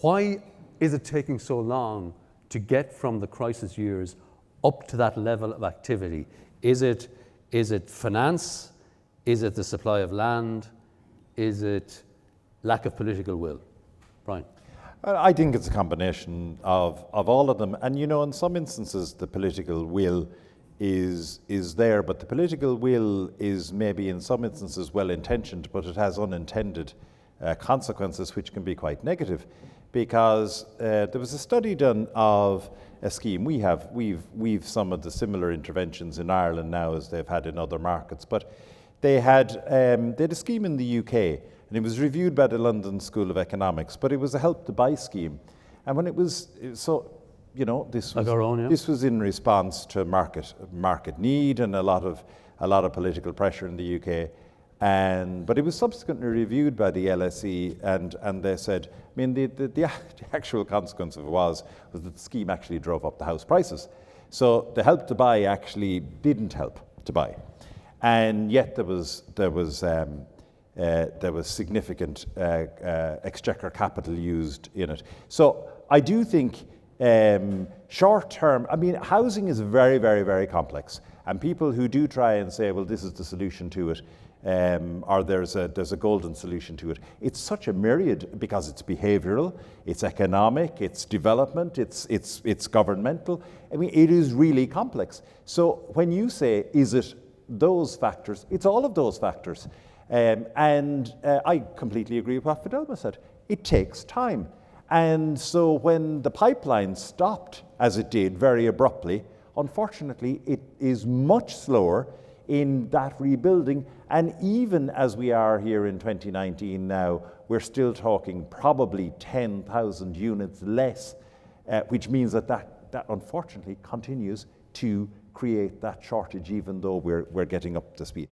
Why is it taking so long to get from the crisis years up to that level of activity? Is it finance? Is it the supply of land? Is it lack of political will? Brian? I think it's a combination of all of them. And in some instances the political will is there, but the political will is maybe in some instances well intentioned, but it has unintended consequences which can be quite negative. Because there was a study done of a scheme. We've some of the similar interventions in Ireland now as they've had in other markets, but they had a scheme in the UK, and it was reviewed by the London School of Economics, but it was a Help to Buy scheme. And when this was in response to market need and a lot of political pressure in the UK. But it was subsequently reviewed by the LSE, and they said, the actual consequence of it was that the scheme actually drove up the house prices. So the Help to Buy actually didn't help to buy, and yet there was significant exchequer capital used in it. So I do think short term, housing is very, very, very complex, and people who do try and say, well, this is the solution to it, or there's a golden solution to it. It's such a myriad, because it's behavioural, it's economic, it's development, it's governmental. It is really complex. So when you say, is it those factors? It's all of those factors. I completely agree with what Fidelma said. It takes time. And so when the pipeline stopped, as it did very abruptly, unfortunately, it is much slower in that rebuilding. And even as we are here in 2019 now, we're still talking probably 10,000 units less, which means that unfortunately continues to create that shortage, even though we're getting up to speed.